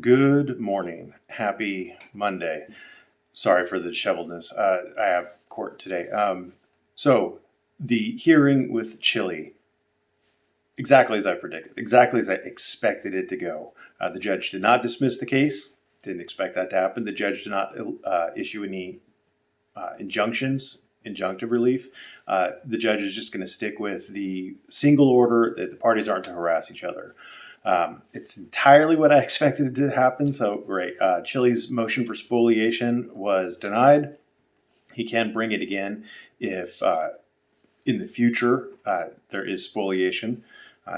Good morning. Happy Monday. Sorry for the disheveledness. I have court today. So the hearing with Chillie, exactly as I predicted, exactly as I expected it to go. The judge did not dismiss the case. Didn't expect that to happen. The judge did not issue any injunctive relief. The judge is just going to stick with the single order that the parties aren't to harass each other. It's entirely what I expected it to happen. So, great. Chillie's motion for spoliation was denied. He can bring it again if in the future there is spoliation.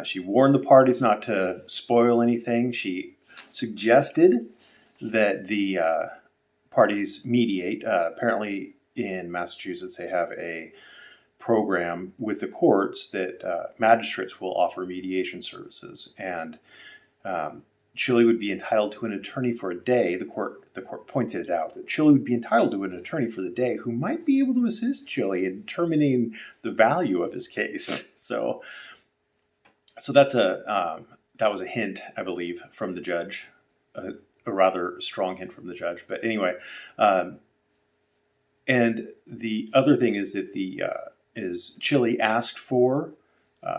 She warned the parties not to spoil anything. She suggested that the parties mediate. Apparently, in Massachusetts, they have a program with the courts that magistrates will offer mediation services, and Chillie would be entitled to an attorney for a day. The court pointed it out that Chillie would be entitled to an attorney for the day who might be able to assist Chillie in determining the value of his case. So that was a hint, I believe, from the judge, a rather strong hint from the judge. But anyway, and the other thing is that Chillie asked for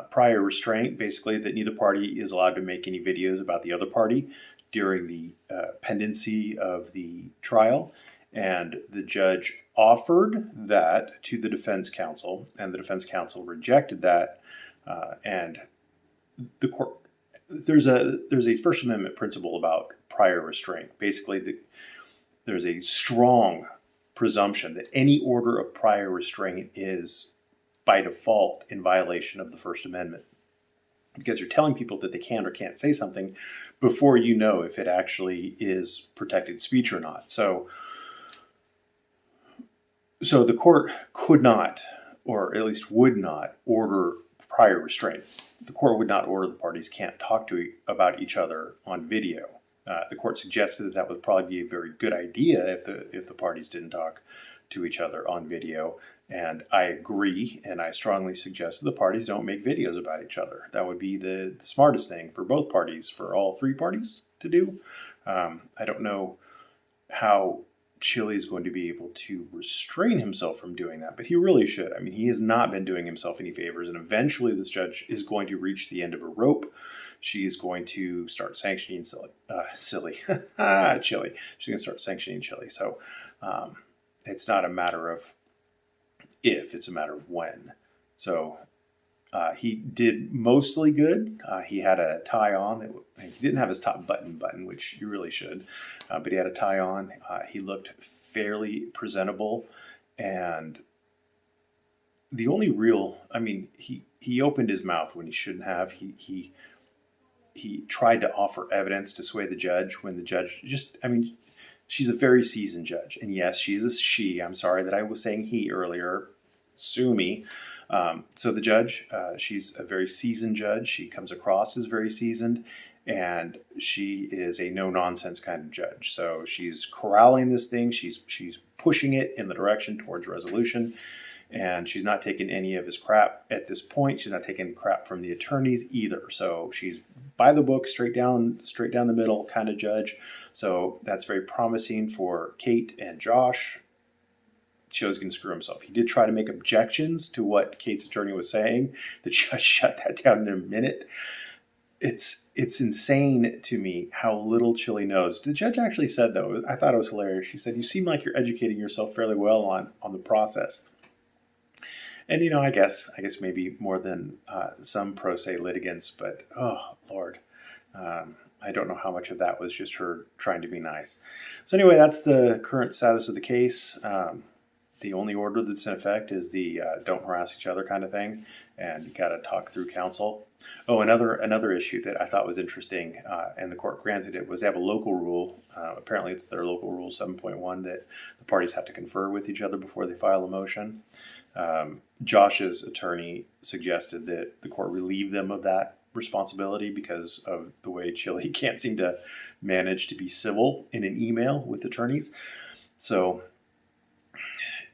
prior restraint, basically that neither party is allowed to make any videos about the other party during the pendency of the trial. And the judge offered that to the defense counsel, and the defense counsel rejected that. And the court, there's a First Amendment principle about prior restraint. Basically, there's a strong presumption that any order of prior restraint is by default in violation of the First Amendment, because you're telling people that they can or can't say something before you know if it actually is protected speech or not. So the court could not, or at least would not, order prior restraint. The court would not order the parties can't talk about each other on video. The court suggested that would probably be a very good idea if the parties didn't talk to each other on video. And I agree, and I strongly suggest that the parties don't make videos about each other. That would be the smartest thing for both parties, for all three parties to do. I don't know how Chillie is going to be able to restrain himself from doing that, but he really should. I mean, he has not been doing himself any favors, and eventually this judge is going to reach the end of a rope. She is going to start sanctioning Chillie. She's going to start sanctioning Chillie. So it's not a matter of if, it's a matter of when. So he did mostly good. He had a tie on. He didn't have his top button, which you really should, but he had a tie on. He looked fairly presentable, and the only real, I mean, he opened his mouth when he shouldn't have. He tried to offer evidence to sway the judge when the judge she's a very seasoned judge, and yes, she is a she. I'm sorry that I was saying he earlier. Sue me. So the judge, she's a very seasoned judge. She comes across as very seasoned, and she is a no-nonsense kind of judge. So she's corralling this thing. She's pushing it in the direction towards resolution, and she's not taking any of his crap at this point. She's not taking crap from the attorneys either. So she's by the book, straight down the middle kind of judge. So that's very promising for Kate and Josh. Chillie's going to screw himself. He did try to make objections to what Kate's attorney was saying. The judge shut that down in a minute. It's insane to me how little Chillie knows. The judge actually said, though, I thought it was hilarious. She said, "You seem like you're educating yourself fairly well on the process." And I guess maybe more than some pro se litigants, but oh Lord, I don't know how much of that was just her trying to be nice. So anyway, that's the current status of the case. The only order that's in effect is the don't harass each other kind of thing, and you got to talk through counsel. Oh, another issue that I thought was interesting, and the court granted it, was they have a local rule. Apparently, it's their local rule 7.1 that the parties have to confer with each other before they file a motion. Josh's attorney suggested that the court relieve them of that responsibility because of the way Chillie can't seem to manage to be civil in an email with attorneys. So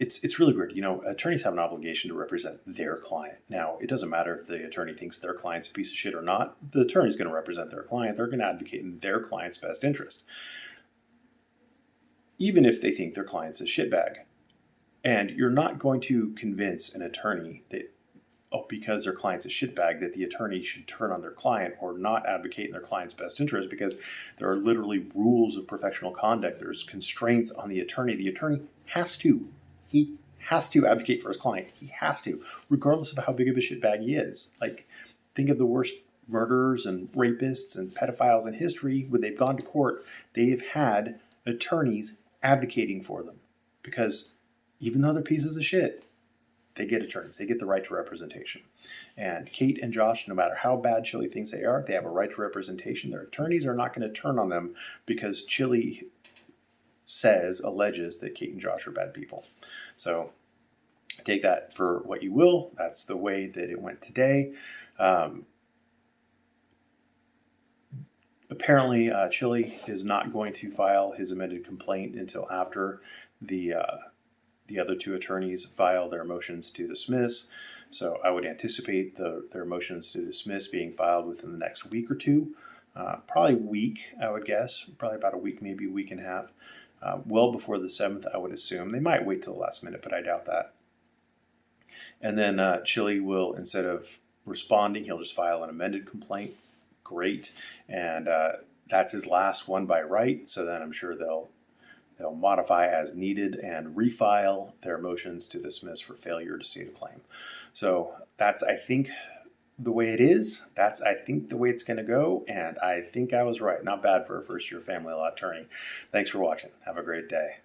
It's really weird. Attorneys have an obligation to represent their client. Now, it doesn't matter if the attorney thinks their client's a piece of shit or not. The attorney's going to represent their client. They're going to advocate in their client's best interest, even if they think their client's a shitbag. And you're not going to convince an attorney that, because their client's a shitbag, that the attorney should turn on their client or not advocate in their client's best interest, because there are literally rules of professional conduct. There's constraints on the attorney. The attorney has to. He has to advocate for his client. He has to, regardless of how big of a shitbag he is. Like, think of the worst murderers and rapists and pedophiles in history. When they've gone to court, they've had attorneys advocating for them, because even though they're pieces of shit, they get attorneys. They get the right to representation. And Kate and Josh, no matter how bad Chillie thinks they are, they have a right to representation. Their attorneys are not going to turn on them because Chillie alleges that Kate and Josh are bad people. So take that for what you will. That's the way that it went today. Apparently, Chillie is not going to file his amended complaint until after the other two attorneys file their motions to dismiss. So I would anticipate their motions to dismiss being filed within the next week or two. Probably a week, I would guess. Probably about a week, maybe a week and a half. Well before the 7th, I would assume. They might wait till the last minute, but I doubt that. And then Chillie will, instead of responding, he'll just file an amended complaint. Great. And that's his last one by right. So then I'm sure they'll modify as needed and refile their motions to dismiss for failure to state a claim. So that's, I think, the way it is. That's, I think, the way it's going to go. And I think I was right. Not bad for a first-year family law attorney. Thanks for watching. Have a great day.